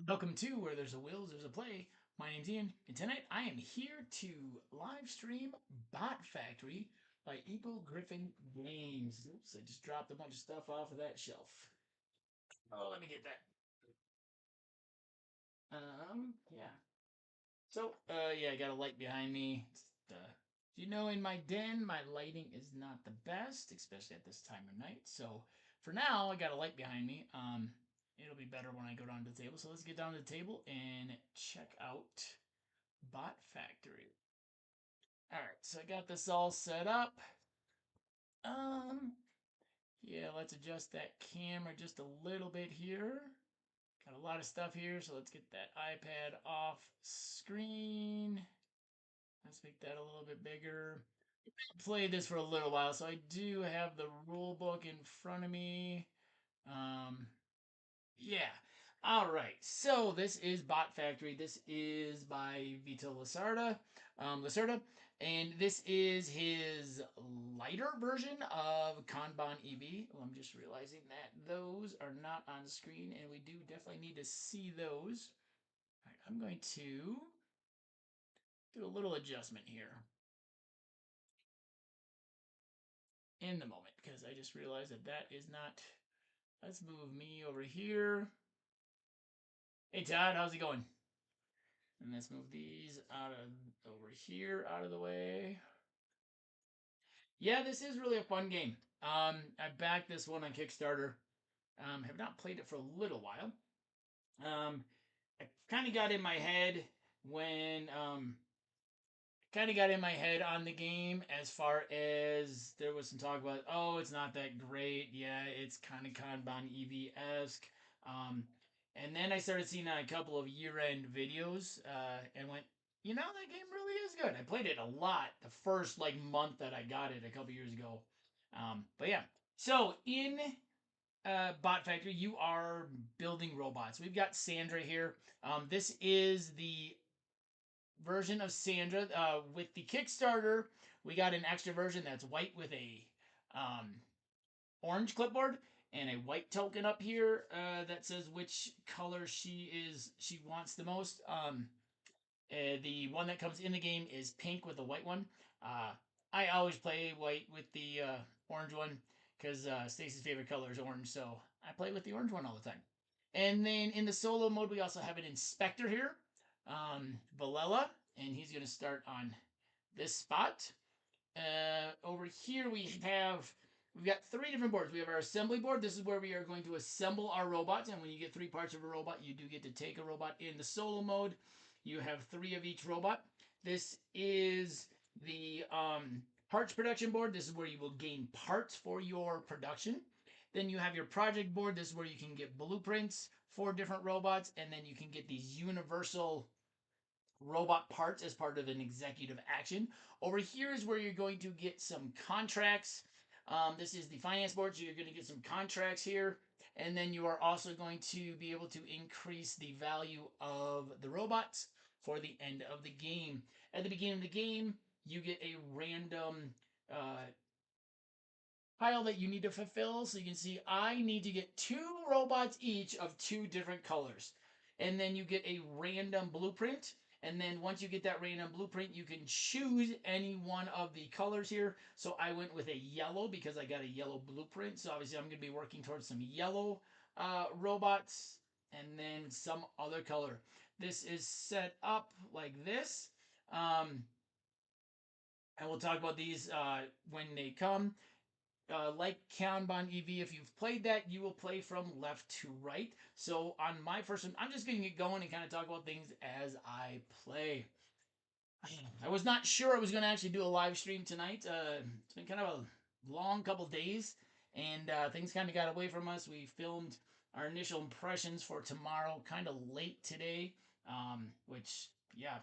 Welcome to Where There's a Will, There's a Play. My name's Ian, and tonight I am here to live stream Bot Factory by Gryphon Games. Oops, I just dropped a bunch of stuff off of that shelf. Oh, let me get that. Yeah. So, yeah, I got a light behind me. You know, in my den, my lighting is not the best, especially at this time of night. So, for now, I got a light behind me. It'll be better when I go down to the table. So let's get down to the table and check out Bot Factory. All right, so I got this all set up. Um, yeah, let's adjust that camera just a little bit here. Got a lot of stuff here, so let's get that iPad off screen. Let's make that a little bit bigger. Played this for a little while, so I do have the rule book in front of me. Um, yeah. All right. So this is Bot Factory. This is by Vito Lacerda, and this is his lighter version of Kanban EV. Well, I'm just realizing that those are not on screen, and we do definitely need to see those. All right, I'm going to do a little adjustment here in the moment because I just realized that that is not. Let's move me over here. Hey Todd, how's it going? And let's move these out of over here out of the way. Yeah, this is really a fun game. I backed this one on Kickstarter. Have not played it for a little while. I kind of got in my head when kind of got in my head on the game as far as there was some talk about, oh, it's not that great. Yeah, it's kind of Kanban EV-esque. Um, and then I started seeing a couple of year-end videos and went, you know, that game really is good. I played it a lot the first like month that I got it a couple years ago. But yeah, so in Bot Factory, you are building robots. We've got Sandra here. This is the version of Sandra. With the Kickstarter, we got an extra version that's white with a um, orange clipboard and a white token up here that says which color she wants the most. The one that comes in the game is pink with the white one. Uh, I always play white with the orange one because Stacy's favorite color is orange, so I play with the orange one all the time. And then in the solo mode, we also have an inspector here, Valella, and he's going to start on this spot. Over here we've got three different boards. We have our assembly board. This is where we are going to assemble our robots, and when you get three parts of a robot, you do get to take a robot. In the solo mode, you have three of each robot. This is the parts production board. This is where you will gain parts for your production. Then you have your project board. This is where you can get blueprints for different robots, and then you can get these universal robot parts as part of an executive action. Over here is where you're going to get some contracts. This is the finance board, so you're going to get some contracts here. And then you are also going to be able to increase the value of the robots for the end of the game. At the beginning of the game, you get a random pile that you need to fulfill. So you can see I need to get two robots each of two different colors. And then you get a random blueprint. And then once you get that random blueprint, you can choose any one of the colors here. So I went with a yellow because I got a yellow blueprint. So obviously I'm going to be working towards some yellow robots and then some other color. This is set up like this. and we'll talk about these when they come. Like Kanban EV, if you've played that, you will play from left to right. So on my first one, I'm just going to get going and kind of talk about things as I play. I was not sure I was going to actually do a live stream tonight. It's been kind of a long couple days, and things kind of got away from us. We filmed our initial impressions for tomorrow kind of late today, which, yeah,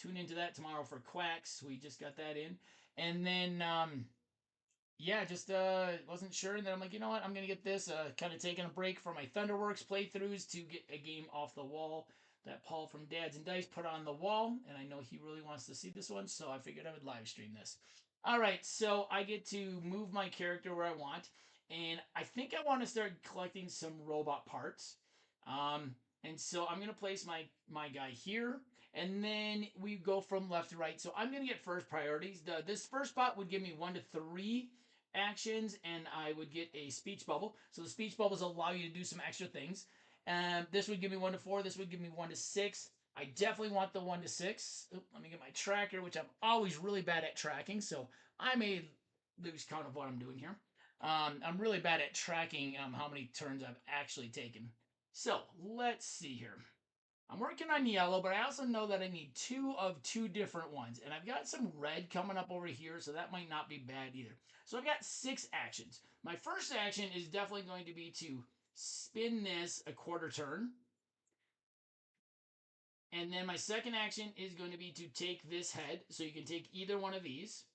tune into that tomorrow for Quacks. We just got that in. And then yeah, just wasn't sure, and then I'm like, you know what, I'm gonna get this. Kind of taking a break from my Thunderworks playthroughs to get a game off the wall that Paul from Dads and Dice put on the wall, and I know he really wants to see this one, so I figured I would live stream this. All right, so I get to move my character where I want, and I think I want to start collecting some robot parts. Um, and so I'm gonna place my guy here, and then we go from left to right. So I'm gonna get first priorities. This first spot would give me 1 to 3 actions, and I would get a speech bubble. So the speech bubbles allow you to do some extra things. This would give me 1 to 4. This would give me 1 to 6. I definitely want the 1 to 6. Let me get my tracker, which I'm always really bad at tracking, so I may lose count of what I'm doing here. I'm really bad at tracking how many turns I've actually taken. So let's see here. I'm working on yellow, but I also know that I need 2 of 2 different ones. And I've got some red coming up over here, so that might not be bad either. So I've got 6 actions. My first action is definitely going to be to spin this a quarter turn. And then my second action is going to be to take this head. So you can take either one of these,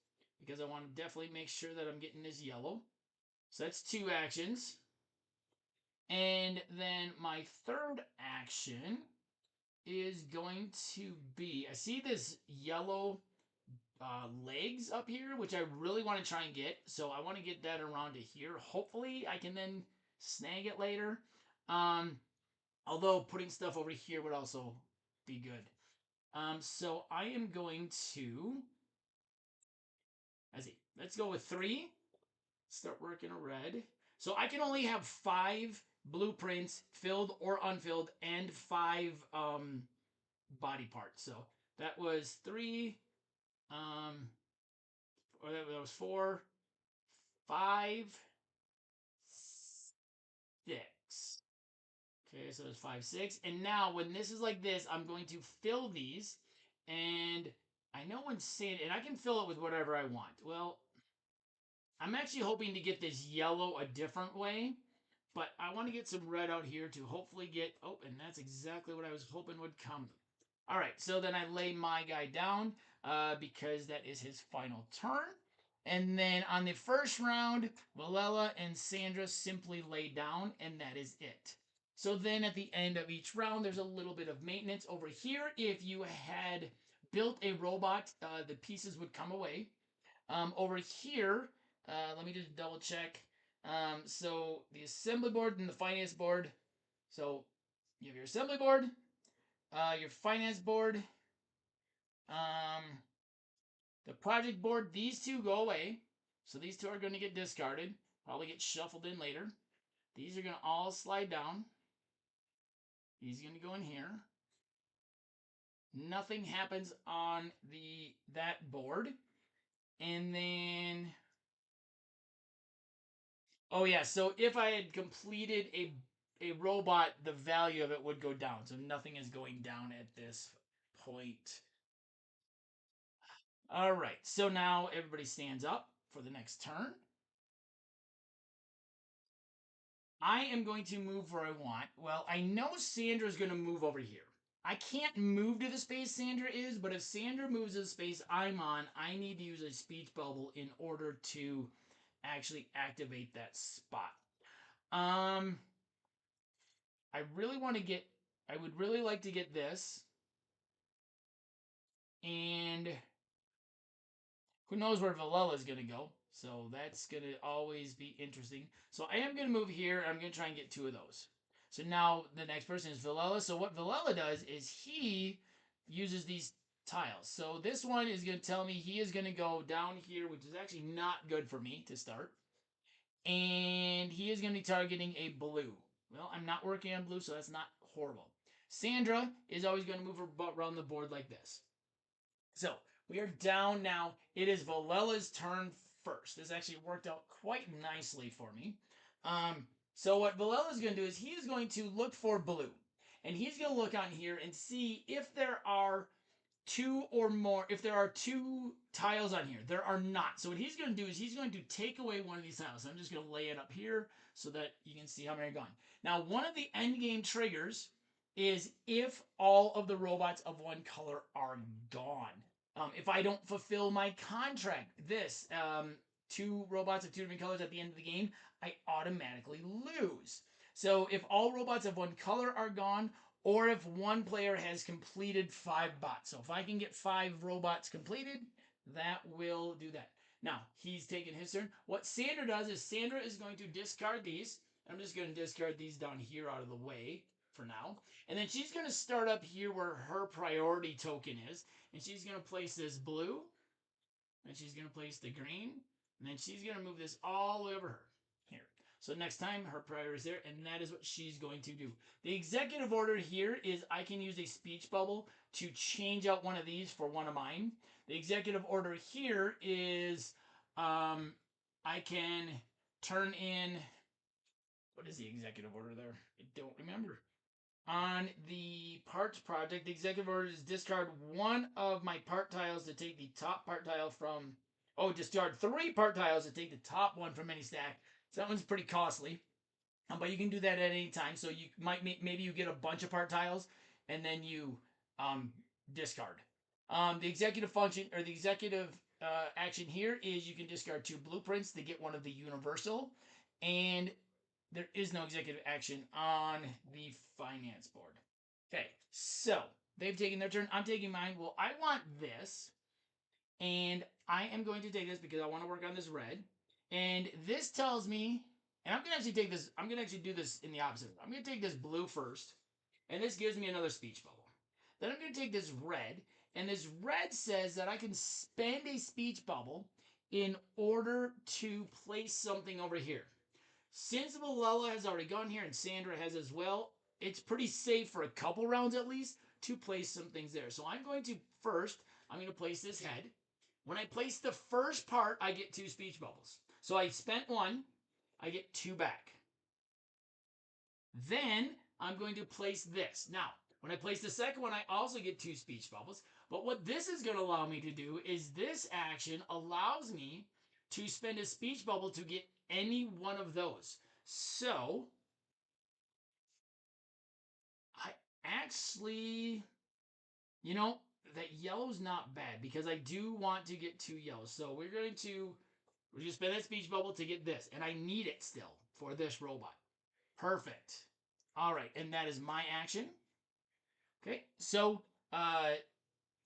because I want to definitely make sure that I'm getting this yellow. So that's 2 actions. And then my third action is going to be, I see this yellow legs up here, which I really want to try and get. So I want to get that around to here. Hopefully I can then snag it later. Um, Although putting stuff over here would also be good. So I am going to, let's go with 3. Start working a red. So I can only have 5 blueprints, filled or unfilled, and 5 body parts. So that was 3, or that was 4, 5, 6. Okay, so it's 5, 6. And now when this is like this, I'm going to fill these. And I know when sand, and I can fill it with whatever I want. Well, I'm actually hoping to get this yellow a different way. But I want to get some red out here to hopefully get, oh, and that's exactly what I was hoping would come. All right, so then I lay my guy down because that is his final turn. And then on the first round, Valella and Sandra simply lay down, and that is it. So then at the end of each round, there's a little bit of maintenance over here. If you had built a robot, the pieces would come away. Over here, let me just double check. So the assembly board and the finance board. So you have your assembly board, your finance board, um, the project board. These 2 go away. So these 2 are going to get discarded. Probably get shuffled in later. These are going to all slide down. He's going to go in here. Nothing happens on that board. And then, oh yeah, so if I had completed a robot, the value of it would go down. So nothing is going down at this point. All right, so now everybody stands up for the next turn. I am going to move where I want. Well, I know Sandra's going to move over here. I can't move to the space Sandra is, but if Sandra moves to the space I'm on, I need to use a speech bubble in order to actually activate that spot. Um, I really want to get, I would really like to get this. And who knows where Valella is going to go. So that's going to always be interesting. So I am going to move here. I'm going to try and get 2 of those. So now the next person is Valella. So what Valella does is he uses these tiles. So this one is going to tell me he is going to go down here, which is actually not good for me to start. And he is going to be targeting a blue. Well, I'm not working on blue, so that's not horrible. Sandra is always going to move around the board like this. So We are down now. It is Valella's turn first. This actually worked out quite nicely for me. So what Valella's going to do is he is going to look for blue. And he's going to look on here and see if there are two or more, if there are two tiles on here. There are not. So what he's going to do is he's going to take away one of these tiles. So I'm just going to lay it up here so that you can see how many are gone. Now, one of the end game triggers is if all of the robots of one color are gone. If I don't fulfill my contract, two robots of two different colors at the end of the game, I automatically lose. So if all robots of one color are gone, or if one player has completed 5 bots. So if I can get 5 robots completed, that will do that. Now, he's taking his turn. What Sandra does is Sandra is going to discard these. I'm just going to discard these down here out of the way for now. And then she's going to start up here where her priority token is. And she's going to place this blue. And she's going to place the green. And then she's going to move this all the way over her. Here. So next time, her priority is there, and that is what she's going to do. The executive order here is I can use a speech bubble to change out one of these for one of mine. The executive order here is I can turn in, what is the executive order there? I don't remember. On the parts project, the executive order is discard one of my part tiles to take the top part tile from, discard 3 part tiles to take the top one from any stack. So that one's pretty costly, but you can do that at any time. So you might maybe you get a bunch of part tiles and then you discard. The executive function or the executive action here is you can discard 2 blueprints to get one of the universal, and there is no executive action on the finance board. Okay, so they've taken their turn. I'm taking mine. Well, I want this, and I am going to take this because I want to work on this red. And this tells me, and I'm going to actually take this, I'm going to actually do this in the opposite. I'm going to take this blue first, and this gives me another speech bubble. Then I'm going to take this red, and this red says that I can spend a speech bubble in order to place something over here. Since Valella has already gone here and Sandra has as well, it's pretty safe for a couple rounds at least to place some things there. So I'm going to place this head. When I place the first part, I get 2 speech bubbles. So I spent 1, I get 2 back. Then I'm going to place this. Now, when I place the second one, I also get 2 speech bubbles. But what this is going to allow me to do is this action allows me to spend a speech bubble to get any one of those. So, I actually, that yellow's not bad because I do want to get 2 yellows. So we're going to spend that speech bubble to get this. And I need it still for this robot. Perfect. All right, and that is my action. Okay, so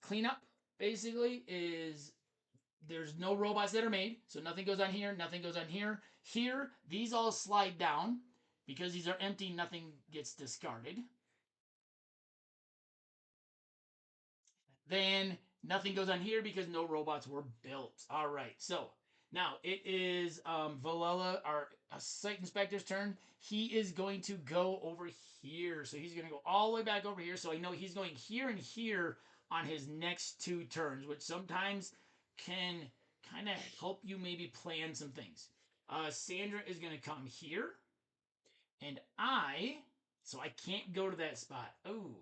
cleanup basically is there's no robots that are made, so nothing goes on here, nothing goes on here. Here, these all slide down. Because these are empty, nothing gets discarded. Then nothing goes on here because no robots were built. All right, so now it is Valella, our site inspector's turn. He is going to go over here. So he's going to go all the way back over here. So I know he's going here and here on his next 2 turns, which sometimes can kind of help you maybe plan some things. Sandra is going to come here. And so I can't go to that spot. Oh,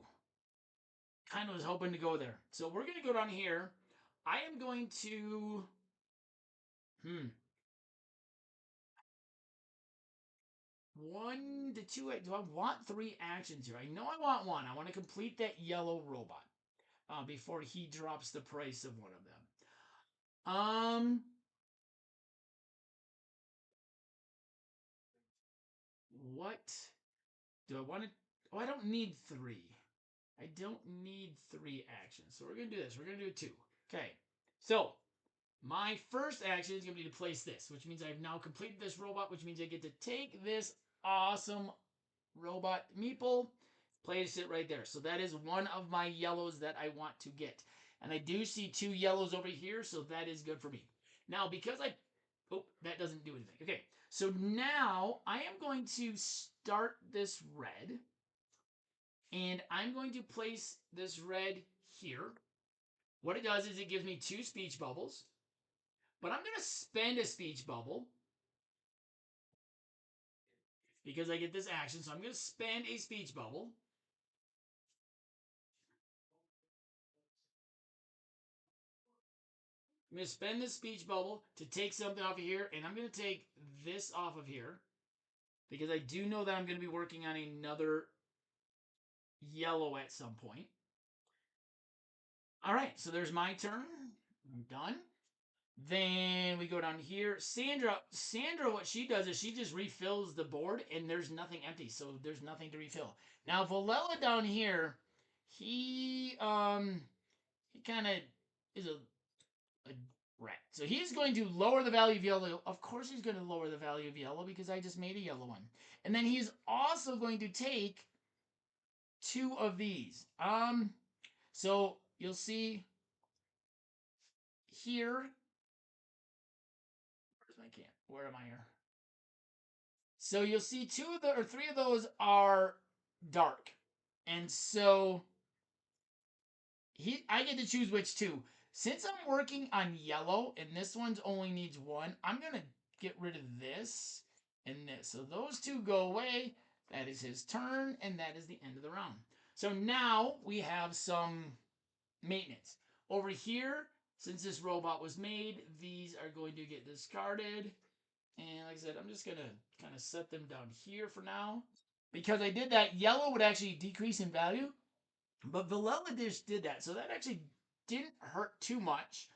kind of was hoping to go there. So we're going to go down here. I am going to, 1 to 2, do I want 3 actions here? I know I want 1. I want to complete that yellow robot before he drops the price of one of them. What do I want to, I don't need 3. I don't need 3 actions. So we're going to do this. We're going to do 2. Okay. So my first action is going to be to place this, which means I've now completed this robot, which means I get to take this awesome robot meeple, place it right there. So that is one of my yellows that I want to get. And I do see 2 yellows over here, so that is good for me. Now, because that doesn't do anything. Okay, so now I am going to start this red. And I'm going to place this red here. What it does is it gives me 2 speech bubbles, but I'm going to spend a speech bubble because I get this action. So I'm going to spend a speech bubble. I'm going to spend this speech bubble to take something off of here, and I'm going to take this off of here because I do know that I'm going to be working on another yellow at some point. All right, so there's my turn. I'm done. Then we go down here. Sandra, what she does is she just refills the board, and there's nothing empty, so there's nothing to refill. Now Valella down here, he kind of is a rat. So he's going to lower the value of yellow. Of course he's going to lower the value of yellow because I just made a yellow one. And then he's also going to take 2 of these. So you'll see here. Where's my can? Where am I here? So you'll see 2 of the or 3 of those are dark. And so I get to choose which 2. Since I'm working on yellow and this one's only needs 1, I'm going to get rid of this and this. So those 2 go away. That is his turn, and that is the end of the round. So now we have some maintenance. Over here, since this robot was made, these are going to get discarded. And like I said, I'm just going to kind of set them down here for now. Because I did that, yellow would actually decrease in value. But Valella Dish did that. So that actually didn't hurt too much.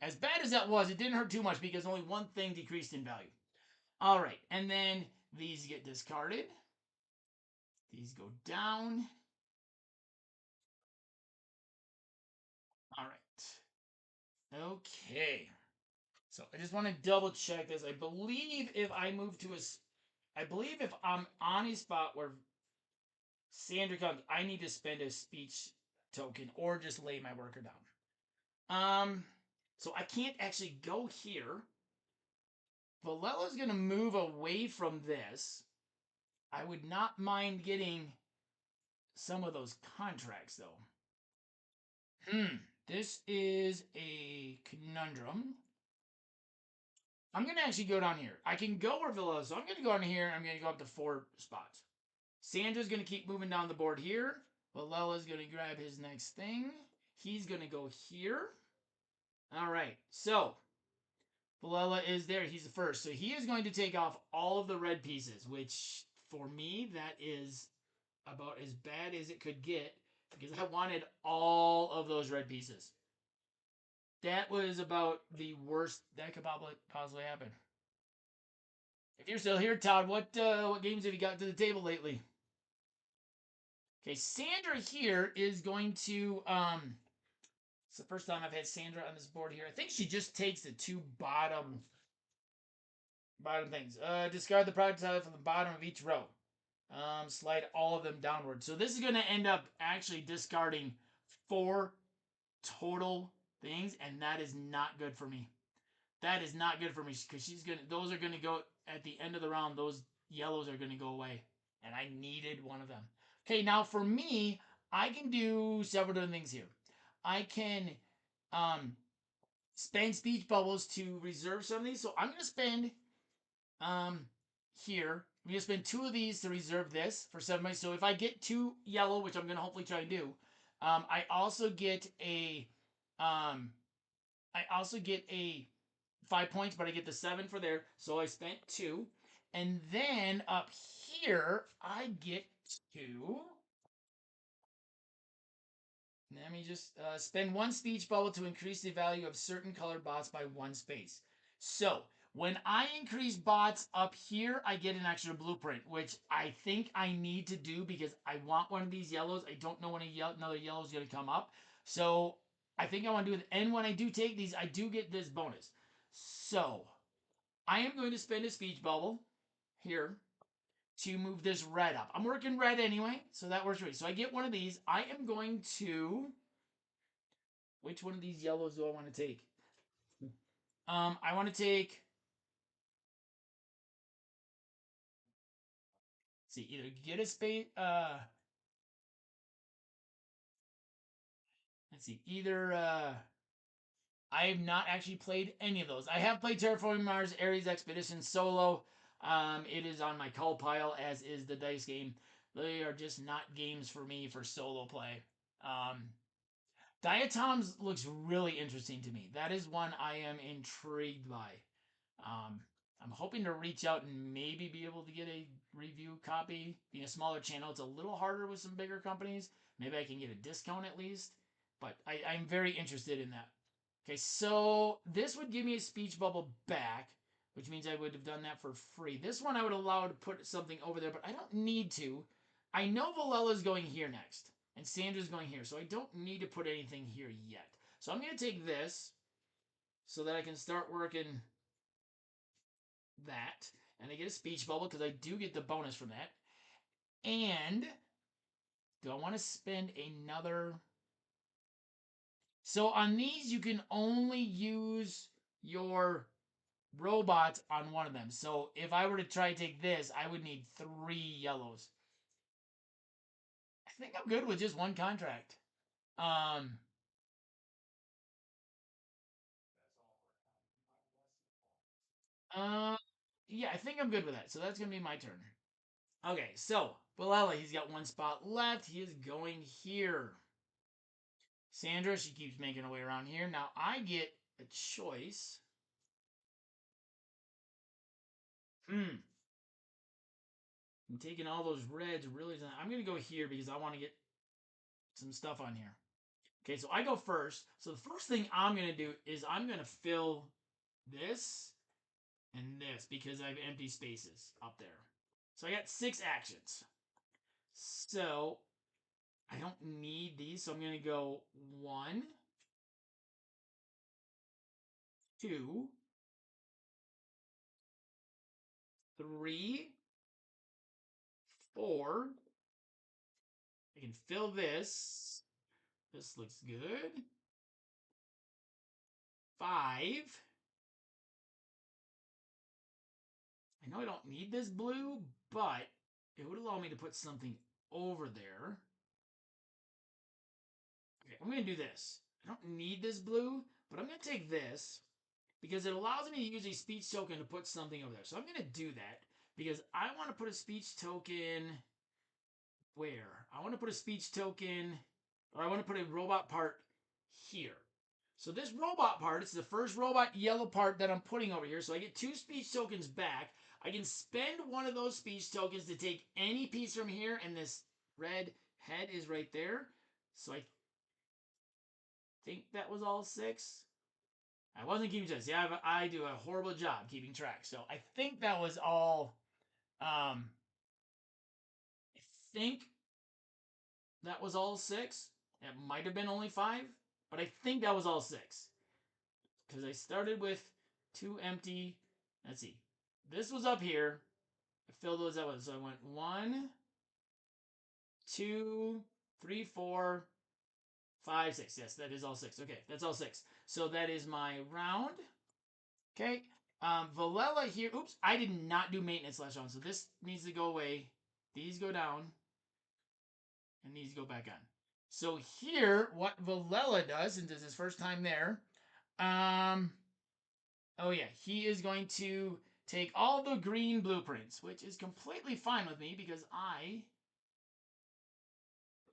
As bad as that was, it didn't hurt too much because only one thing decreased in value. All right. And then these get discarded. These go down. All right. Okay. So I just want to double check this. I believe if I'm on a spot where Sandra comes, I need to spend a speech token or just lay my worker down. So I can't actually go here. Valella's going to move away from this. I would not mind getting some of those contracts, though. This is a conundrum. I'm going to actually go down here. I can go where Villa is, so I'm going to go down here. I'm going to go up to 4 spots. Sandra's going to keep moving down the board here. Valella's going to grab his next thing. He's going to go here. All right, so Valella is there. He's the first. So he is going to take off all of the red pieces, which for me, that is about as bad as it could get because I wanted all of those red pieces. That was about the worst that could possibly happen. If you're still here, Todd, what games have you got to the table lately? Okay, Sandra here is going to it's the first time I've had Sandra on this board here. I think she just takes the 2 bottom things. Discard the product tile from the bottom of each row. Slide all of them downward. So this is going to end up actually discarding 4 total things, and that is not good for me. That is not good for me because those are gonna go at the end of the round. Those yellows are gonna go away, and I needed one of them. Okay, now for me, I can do several different things here. I can spend speech bubbles to reserve some of these. So I'm gonna spend here. I'm gonna spend 2 of these to reserve this for 7 months. So if I get 2 yellow, which I'm gonna hopefully try and do, I also get a 5 points, but I get the 7 for there. So I spent 2. And then up here, I get to. Let me just spend 1 speech bubble to increase the value of certain colored bots by 1 space. So when I increase bots up here, I get an extra blueprint, which I think I need to do because I want one of these yellows. I don't know when another yellow is going to come up. So I think I want to do it. And when I do take these, I do get this bonus. So I am going to spend a speech bubble here to move this red up. I'm working red anyway, so that works for me. So I get one of these. I am going to. Which one of these yellows do I want to take? I want to take. See, either get a space. Let's let's see, either I have not actually played any of those. I have played Terraforming Mars, Ares Expedition solo. It is on my call pile, as is the dice game. They are just not games for me for solo play. Diatoms looks really interesting to me. That is one I am intrigued by. Um, I'm hoping to reach out and maybe be able to get a review copy. Being a smaller channel, it's a little harder with some bigger companies. Maybe I can get a discount at least. But I'm very interested in that. Okay, so this would give me a speech bubble back, which means I would have done that for free. This one I would allow to put something over there, but I don't need to. I know Valella's going here next, and Sandra's going here, so I don't need to put anything here yet. So I'm going to take this so that I can start working that, and I get a speech bubble because I do get the bonus from that. And do I want to spend another? So on these, you can only use your robots on one of them. So if I were to try to take this, I would need 3 yellows. I think I'm good with just one contract. Uh, yeah, I think I'm good with that. So that's gonna be my turn. Okay, so Valella, he's got 1 spot left. He is going here. Sandra, she keeps making her way around here. Now I get a choice. I'm taking all those reds really. I'm gonna go here because I want to get some stuff on here. Okay, so I go first. So the first thing I'm gonna do is I'm gonna fill this and this because I have empty spaces up there. So I got 6 actions. So I don't need these, so I'm gonna go 1, 2, 3, 4. I can fill this. This looks good. 5. I know I don't need this blue, but it would allow me to put something over there. Okay, I'm going to do this. I don't need this blue, but I'm going to take this because it allows me to use a speech token to put something over there. So I'm going to do that because I want to put a speech token where? I want to put a speech token, or I want to put a robot part here. So this robot part, it's the first robot yellow part that I'm putting over here. So I get 2 speech tokens back. I can spend one of those speech tokens to take any piece from here, and this red head is right there. So I think that was all 6. I wasn't keeping track. See, I do a horrible job keeping track. So I think that was all. I think that was all 6. It might have been only 5, but I think that was all 6. Because I started with 2 empty. Let's see. This was up here. I filled those out with. So I went 1, 2, 3, 4, 5, 6. Yes, that is all 6. Okay, that's all 6. So that is my round. Okay. Valella here. Oops, I did not do maintenance last round, so this needs to go away. These go down, and these go back on. So here, what Valella does, and this is his first time there, oh yeah, he is going to take all the green blueprints, which is completely fine with me because I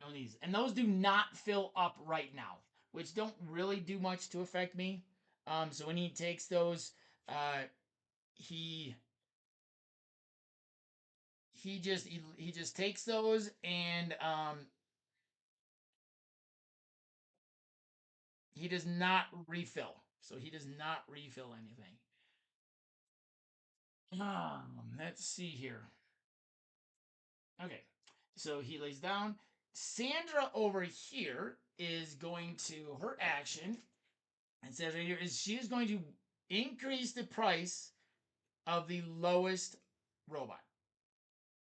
own these. And those do not fill up right now, which don't really do much to affect me. So when he takes those, he he just takes those and he does not refill. So he does not refill anything. Let's see here. Okay, so he lays down. Sandra over here is going to her action. It says right here is she is going to increase the price of the lowest robot.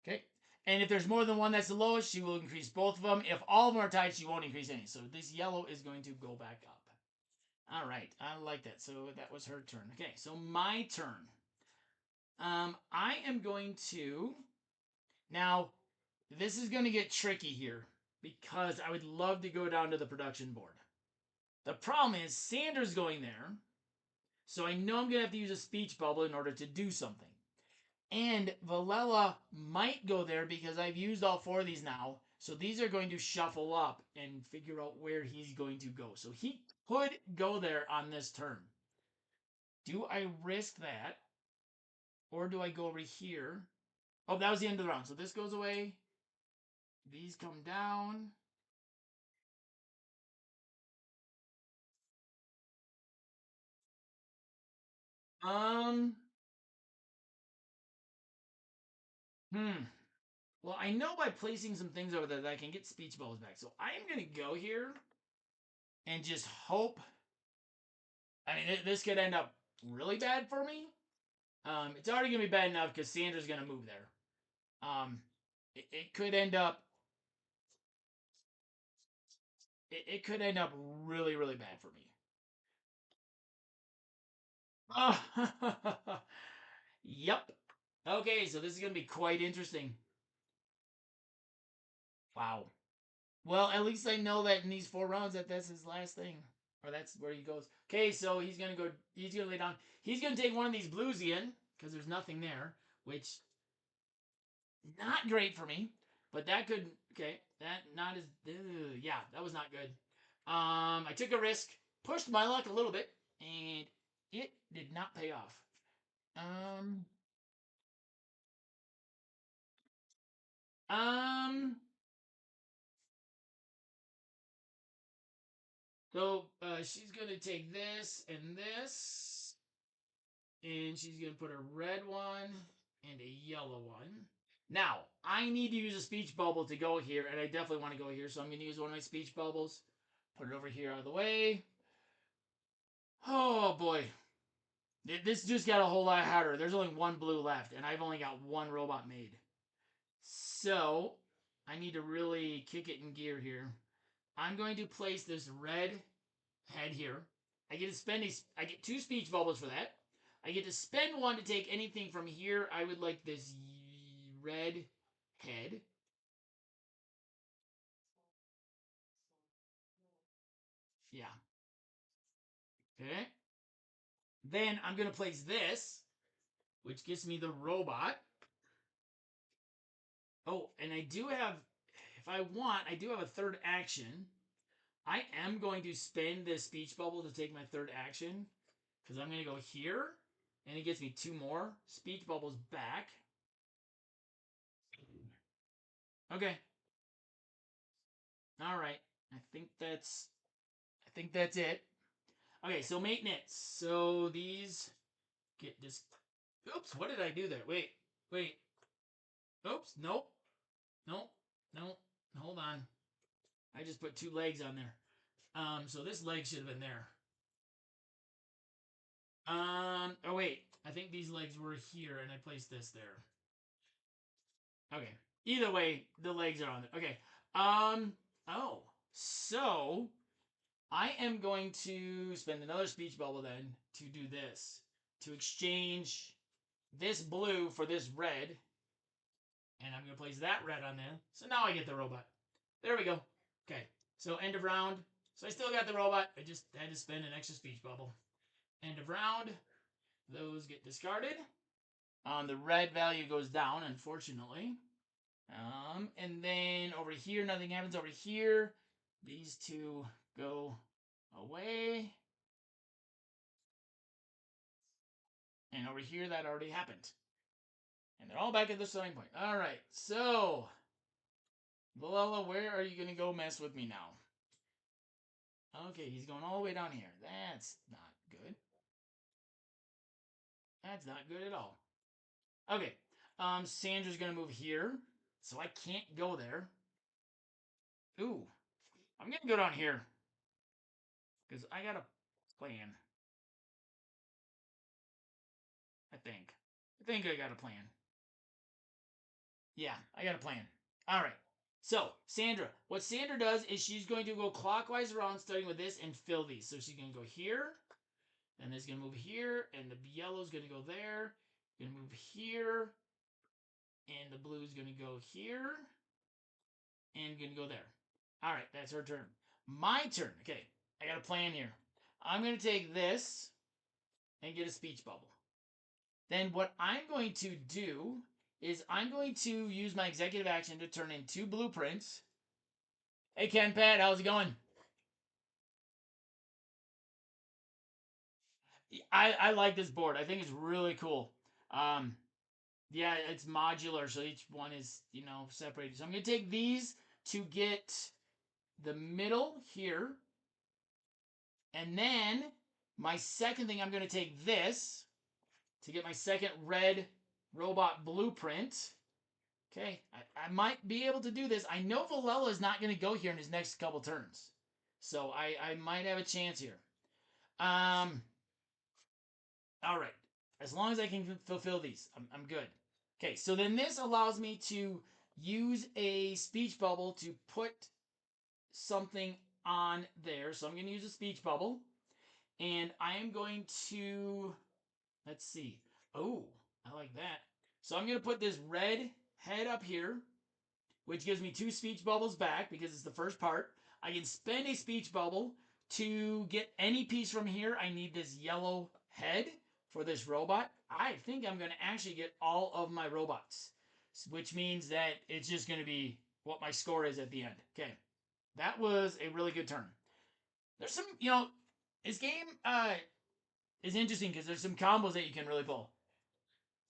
Okay, and if there's more than one that's the lowest, she will increase both of them. If all of them are tied, she won't increase any. So this yellow is going to go back up. All right, I like that. So that was her turn. Okay, so my turn. I am going to now. This is going to get tricky here because I would love to go down to the production board. The problem is Sandra's going there, so I know I'm going to have to use a speech bubble in order to do something. And Valella might go there because I've used all 4 of these now. So these are going to shuffle up and figure out where he's going to go. So he could go there on this turn. Do I risk that? Or do I go over here? Oh, that was the end of the round. So this goes away. These come down. Um. Hmm. Well, I know by placing some things over there that I can get speech bubbles back. So I am going to go here and just hope. I mean, this could end up really bad for me. It's already going to be bad enough because Sandra's going to move there. It could end up. It could end up really, really bad for me. Oh, yep. Okay, so this is going to be quite interesting. Wow. Well, at least I know that in these 4 rounds that's his last thing. Or that's where he goes. Okay, so he's gonna go. He's gonna lay down. He's gonna take one of these blues in because there's nothing there, which not great for me. But that could. Okay, that not as. Yeah, that was not good. I took a risk, pushed my luck a little bit, and it did not pay off. Um. Um. So she's gonna take this and this, and she's gonna put a red one and a yellow one. Now, I need to use a speech bubble to go here, and I definitely want to go here, so I'm going to use one of my speech bubbles. Put it over here out of the way. Oh, boy. This just got a whole lot harder. There's only 1 blue left, and I've only got 1 robot made. So, I need to really kick it in gear here. I'm going to place this red head here. I get to spend I get 2 speech bubbles for that. I get to spend 1 to take anything from here. I would like this red head. Yeah. Okay. Then I'm going to place this, which gives me the robot. Oh, and I do have, if I want, I do have a third action. I am going to spend this speech bubble to take my third action because I'm going to go here, and it gets me 2 more speech bubbles back. Okay. All right. I think that's it. Okay, so maintenance. So these get this. Oops, what did I do there? Wait. Oops, nope. Nope. Nope. Hold on. I just put 2 legs on there. So this leg should have been there. Oh wait. I think these legs were here and I placed this there. Okay. Either way, the legs are on there. Okay. Oh. So I am going to spend another speech bubble then to do this. To exchange this blue for this red. And I'm going to place that red on there. So now I get the robot. There we go. Okay. So end of round. So I still got the robot. I just had to spend an extra speech bubble. End of round. Those get discarded. The red value goes down, unfortunately. And then over here, nothing happens over here. These 2 go away. And over here, that already happened. And they're all back at the starting point. All right, so Valella, where are you going to go mess with me now? Okay, he's going all the way down here. That's not good. That's not good at all. Okay, Sandra's going to move here, so I can't go there. Ooh, I'm going to go down here because I got a plan. I think. I got a plan. Yeah, I got a plan. All right. So, Sandra, what Sandra does is she's going to go clockwise around, starting with this, and fill these. So she's going to go here, and this is going to move here, and the yellow's going to go there. Going to move here, and the blue's going to go here, and going to go there. All right, that's her turn. My turn. Okay. I got a plan here. I'm going to take this and get a speech bubble. Then what I'm going to do is I'm going to use my executive action to turn in 2 blueprints. Hey, Ken Pat, how's it going? I like this board. I think it's really cool. Um, yeah, it's modular, so each one is, separated. So I'm going to take these to get the middle here. And then my second thing, I'm going to take this to get my second red robot blueprint. Okay, I might be able to do this. I know Valella is not going to go here in his next couple turns. So I might have a chance here. All right. As long as I can fulfill these, I'm good. Okay, so then this allows me to use a speech bubble to put something on there. So I'm going to use a speech bubble. And I am going to, let's see. Oh, I like that. So I'm going to put this red head up here, which gives me 2 speech bubbles back because it's the first part. I can spend a speech bubble to get any piece from here. I need this yellow head for this robot. I think I'm going to actually get all of my robots, which means that it's just going to be what my score is at the end. Okay, that was a really good turn. There's some, this game is interesting because there's some combos that you can really pull.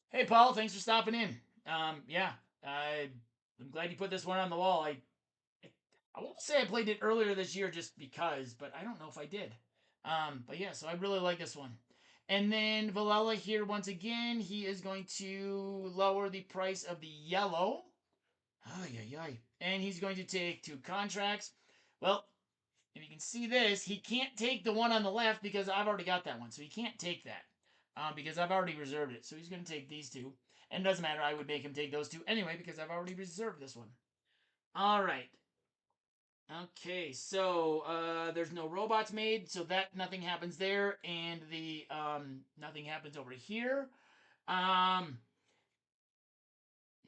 Hey, Paul, thanks for stopping in. Yeah, I'm glad you put this one on the wall. I won't say I played it earlier this year just because, but I don't know if I did. But yeah, so I really like this one. And then Valella here once again, he is going to lower the price of the yellow. Ay, ay, ay. And he's going to take 2 contracts. Well, if you can see this, he can't take the one on the left because I've already got that one. So he can't take that because I've already reserved it. So he's going to take these 2. And it doesn't matter. I would make him take those 2 anyway because I've already reserved this one. All right. Okay, so there's no robots made, so that nothing happens there, and the nothing happens over here. Um,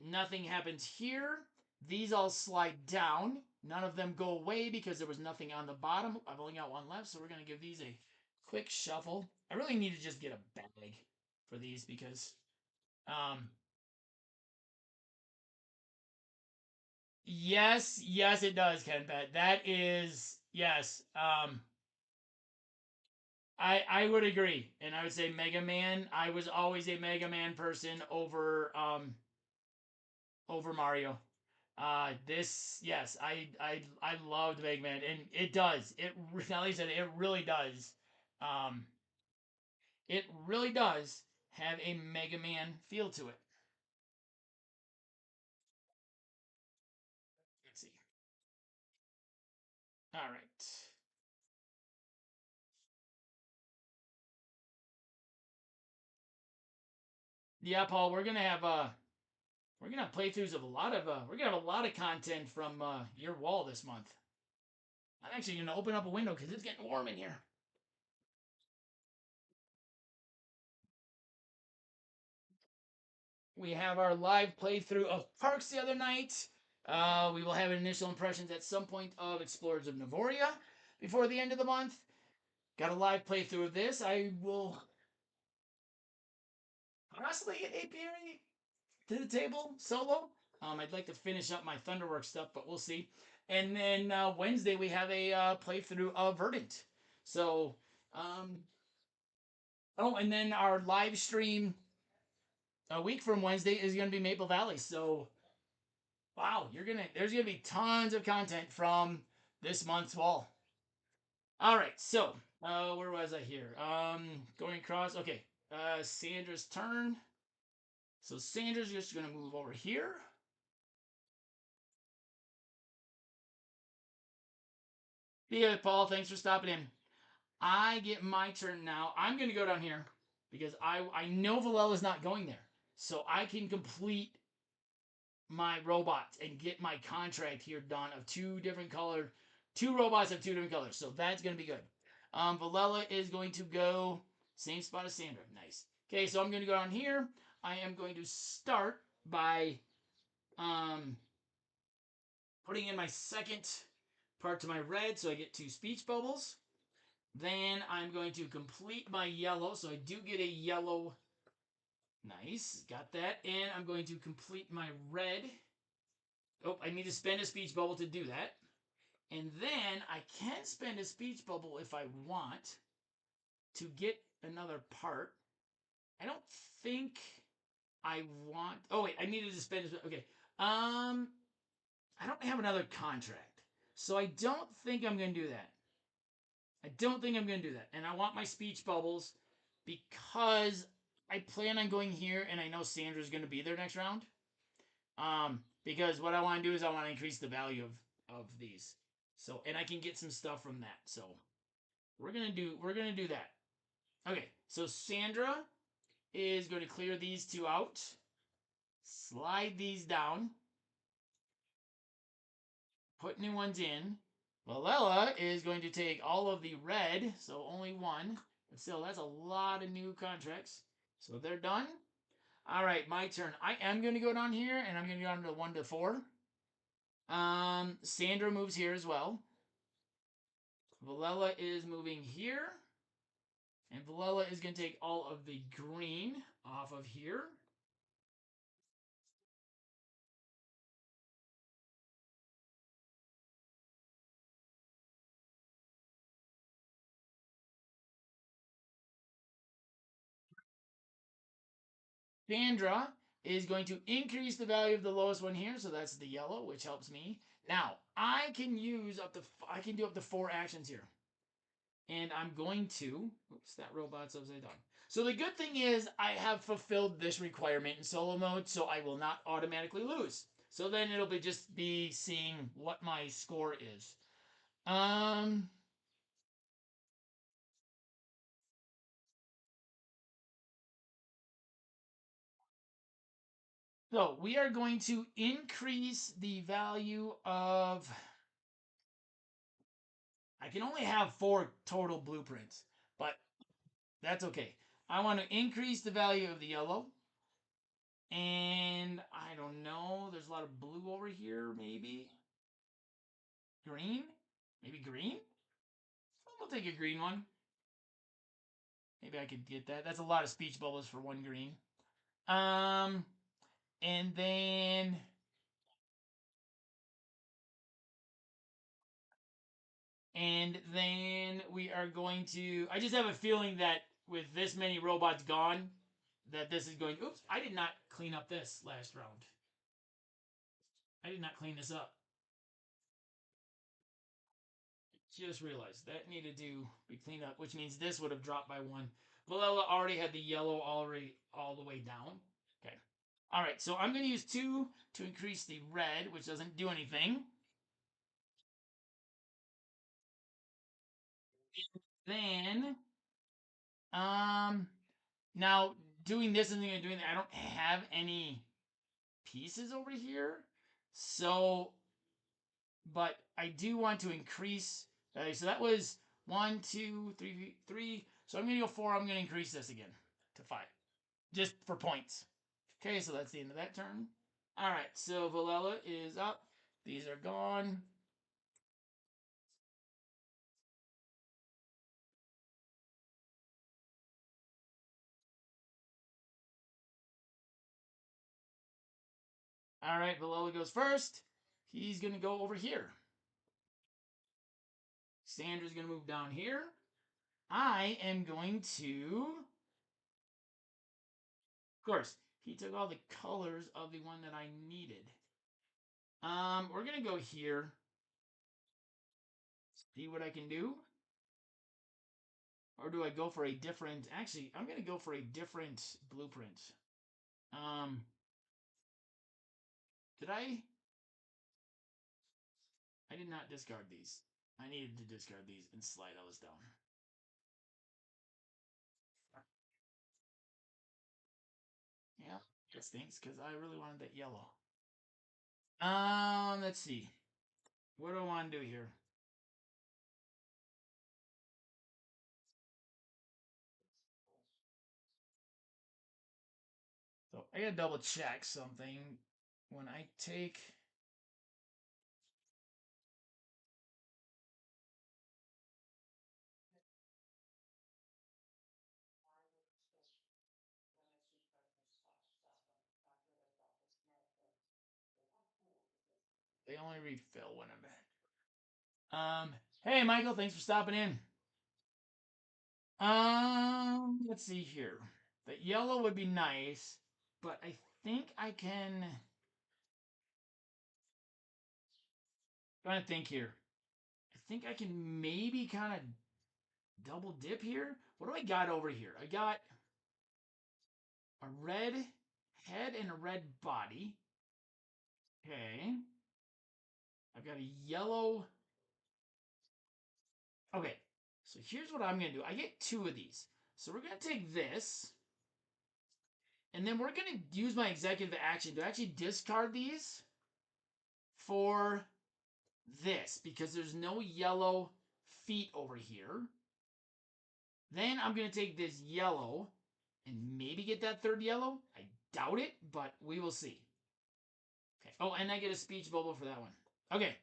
Nothing happens here. These all slide down. None of them go away because there was nothing on the bottom. I've only got one left, so we're gonna give these a quick shuffle. I really need to just get a bag for these because um yes it does, Ken Pet. That is yes. I would agree, and I would say Mega Man. I was always a Mega Man person over Mario. This yes, I loved Mega Man, and it does. It now said it really does. Um, it really does have a Mega Man feel to it. Let's see. All right. Yeah, Paul, we're gonna have playthroughs of a lot of we're gonna have a lot of content from your wall this month. I'm actually gonna open up a window because it's getting warm in here. We have our live playthrough of Parks the other night. We will have initial impressions at some point of Explorers of Navoria before the end of the month. Got a live playthrough of this. I will possibly get APA to the table solo. I'd like to finish up my Thunderworks stuff, but we'll see. And then Wednesday we have a playthrough of Verdant. So, oh, and then our live stream a week from Wednesday is going to be Maple Valley. So wow, there's gonna be tons of content from this month's wall. All right, so where was I here? Going across. Okay, Sandra's turn. So Sandra's just gonna move over here. Yeah, Paul, thanks for stopping in. I get my turn now. I'm gonna go down here because I know Valella's not going there, so I can complete my robots and get my contract here done of 2 robots of 2 different colors. So that's gonna be good. Valella is going to go same spot as Sandra. Nice. Okay, so I'm going to go down here. I am going to start by um, putting in my second part to my red, so I get 2 speech bubbles. Then I'm going to complete my yellow. So I do get a yellow. Nice. Got that. And I'm going to complete my red. Oh, I need to spend a speech bubble to do that. And then I can spend a speech bubble if I want to get another part. I don't think I want. Oh wait, I needed to spend. Okay. I don't have another contract, so I don't think I'm going to do that. I don't think I'm going to do that. And I want my speech bubbles because I plan on going here, and I know Sandra's going to be there next round. Because what I want to do is I want to increase the value of these. So, and I can get some stuff from that. So, we're gonna do that. Okay, so Sandra is going to clear these two out, slide these down, put new ones in. Valella is going to take all of the red, so only one. But still, that's a lot of new contracts. So they're done. All right, my turn. I am going to go down here, and I'm going to go down to 1 to 4. Sandra moves here as well. Valella is moving here. And Valella is going to take all of the green off of here. Sandra is going to increase the value of the lowest one here, so that's the yellow, which helps me. Now, I can do up to 4 actions here. And I'm going to, oops, that robot's upside down. So the good thing is I have fulfilled this requirement in solo mode, so I will not automatically lose. So then it'll just be seeing what my score is. So we are going to increase the value of. I can only have 4 total blueprints, but that's okay. I want to increase the value of the yellow. And I don't know. There's a lot of blue over here, maybe. Green? Maybe green? We'll take a green one. Maybe I could get that. That's a lot of speech bubbles for one green. And then we are going to. I just have a feeling that with this many robots gone, that this is going. Oops! I did not clean up this last round. I did not clean this up. Just realized that needed to be cleaned up, which means this would have dropped by 1. Valella already had the yellow already all the way down. Okay. All right, so I'm going to use 2 to increase the red, which doesn't do anything. Then, now doing this and doing that, I don't have any pieces over here. So, but I do want to increase. So that was 1, 2, 3, 3. So I'm going to go 4. I'm going to increase this again to 5. Just for points. Okay, so that's the end of that turn. All right, so Valella is up. These are gone. All right, Valella goes first. He's going to go over here. Sandra's going to move down here. I am going to. Of course, he took all the colors of the one that I needed. We're going to go here. See what I can do. Or do I go for a different. Actually, I'm going to go for a different blueprint. Did I? I did not discard these. I needed to discard these and slide those down. Yeah, it stinks because I really wanted that yellow. Let's see. What do I want to do here? So I gotta double check something. When I take. They only refill when I'm in. Hey, Michael, thanks for stopping in. Let's see here. The yellow would be nice, but I think I can. Trying to think here. I think I can maybe kind of double dip here. What do I got over here? I got a red head and a red body. Okay. I've got a yellow. Okay. So here's what I'm going to do. I get two of these. So we're going to take this. And then we're going to use my executive action to actually discard these for this. Because there's no yellow feet over here. Then I'm going to take this yellow and maybe get that third yellow. I doubt it, but we will see. Okay. Oh, and I get a speech bubble for that one. Okay.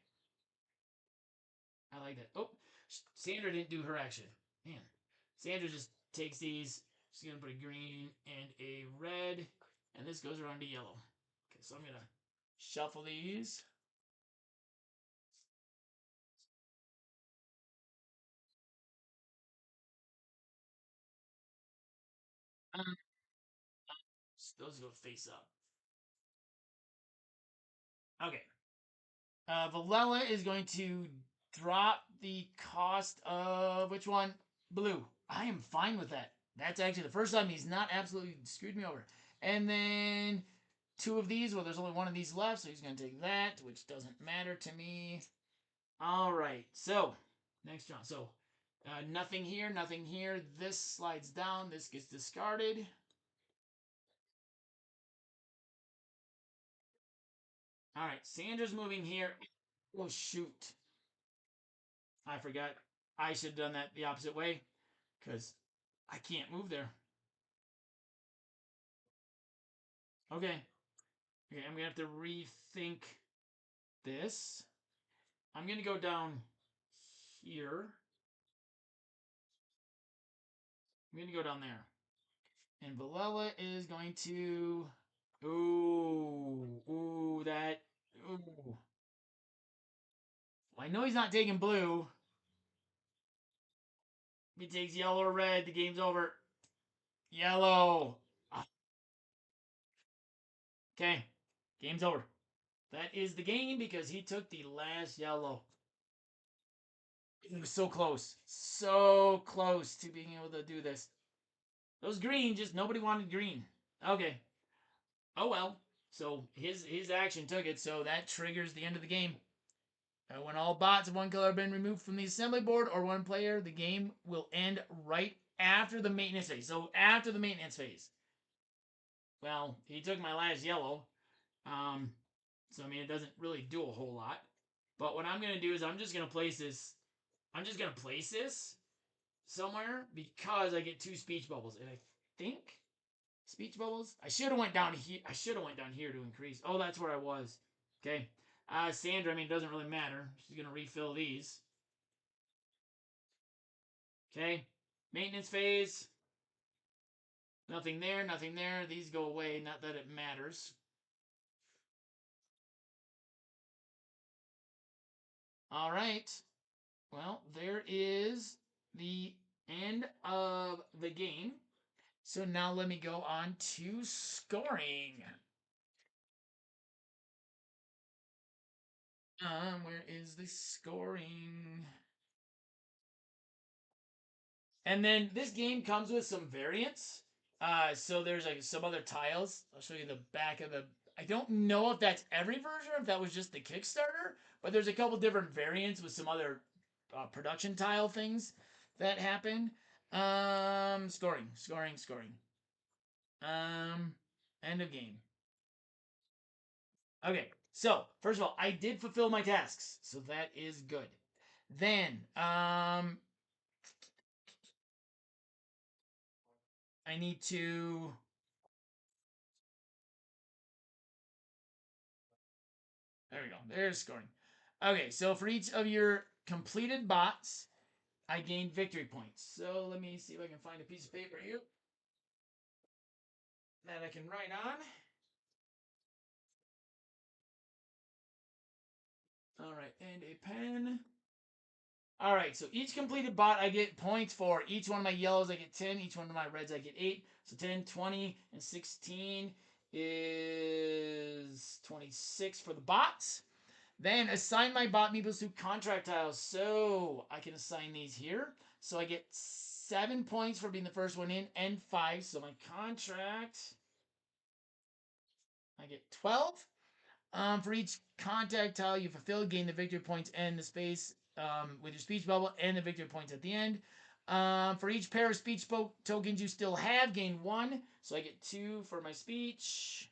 I like that. Oh, Sandra didn't do her action. Man. Sandra just takes these. She's going to put a green and a red. And this goes around to yellow. Okay, so I'm going to shuffle these. Those go face up. Okay. Valella is going to drop the cost of which one? Blue. I am fine with that. That's actually the first time he's not absolutely screwed me over. And then two of these. Well, there's only one of these left, so he's going to take that, which doesn't matter to me. All right. So, next John. So, nothing here, nothing here. This slides down. This gets discarded. All right. Sandra's moving here. Oh, shoot. I forgot. I should have done that the opposite way because I can't move there. Okay. Okay, I'm going to have to rethink this. I'm going to go down here. I'm going to go down there. And Valella is going to. Ooh. Ooh, that. Ooh. Well, I know he's not taking blue. If he takes yellow or red, the game's over. Yellow. Okay. Game's over. That is the game because he took the last yellow. It was so close. So close to being able to do this. Those green, just nobody wanted green. Okay. Oh well. So his action took it, so that triggers the end of the game. When all bots of one color have been removed from the assembly board or one player, the game will end right after the maintenance phase. So after the maintenance phase. Well, he took my last yellow. So I mean it doesn't really do a whole lot. But what I'm gonna do is I'm just gonna place this. I'm just gonna place this somewhere because I get two speech bubbles, and I think speech bubbles. I should have went down here. I should have went down here to increase. Oh, that's where I was. Okay. Sandra, I mean, it doesn't really matter. She's gonna refill these. Okay. Maintenance phase. Nothing there. Nothing there. These go away. Not that it matters. All right. Well, there is the end of the game. So now let me go on to scoring. Where is the scoring? And then this game comes with some variants. So there's like some other tiles. I'll show you the back of the. I don't know if that's every version or if that was just the Kickstarter, but there's a couple different variants with some other production tile things that happen. Scoring. End of game. Okay, so first of all, I did fulfill my tasks, so that is good. Then, I need to. There we go. There's scoring. Okay, so for each of your completed bots, I gained victory points. So let me see if I can find a piece of paper here that I can write on. All right, and a pen. All right, so each completed bot I get points for. Each one of my yellows I get 10. Each one of my reds I get 8. So 10, 20, and 16 is 26 for the bots. Then assign my bot meeples to contract tiles. So I can assign these here. So I get 7 points for being the first one in and 5. So my contract, I get 12. For each contact tile you fulfill, gain the victory points and the space with your speech bubble and the victory points at the end. For each pair of speech tokens you still have, gain 1. So I get 2 for my speech.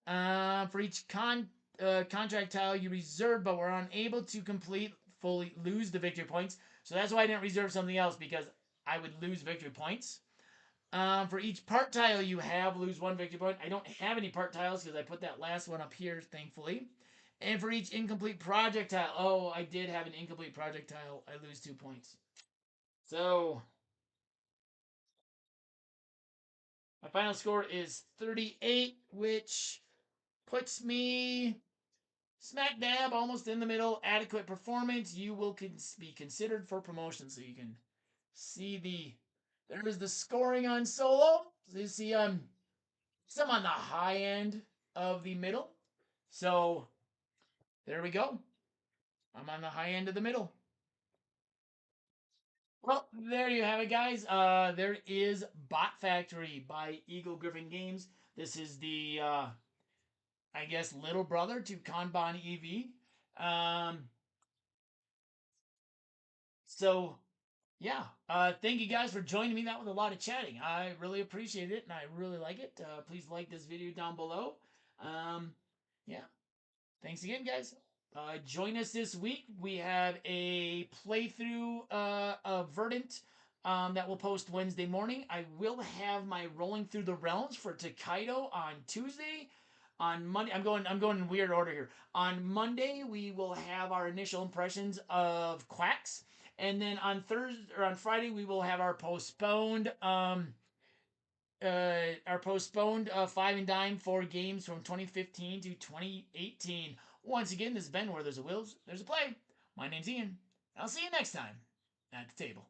For each contract tile you reserve but were unable to complete, fully lose the victory points. So that's why I didn't reserve something else, because I would lose victory points. For each part tile you have, lose 1 victory point. I don't have any part tiles because I put that last one up here, thankfully. And for each incomplete projectile, oh, I did have an incomplete projectile, I lose 2 points. So, my final score is 38, which puts me smack dab, almost in the middle. Adequate performance, you will be considered for promotion. So you can see there's the scoring on solo. So you see some on the high end of the middle. So there we go. I'm on the high end of the middle. Well, there you have it, guys. There is Bot Factory by Eagle Gryphon Games. This is the, I guess, little brother to Kanban EV. So yeah, thank you guys for joining me. That was a lot of chatting. I really appreciate it, and I really like it. Please like this video down below. Yeah, thanks again, guys. Join us this week. We have a playthrough of Verdant that will post Wednesday morning. I will have my Rolling Through the Realms for Takedo on Tuesday. On Monday, I'm going in weird order here. On Monday, we will have our initial impressions of Quacks, and then on Thursday or on Friday, we will have our postponed 5 and dime for games from 2015 to 2018. Once again, this has been Where There's a Will, There's a Play. My name's Ian. I'll see you next time at the table.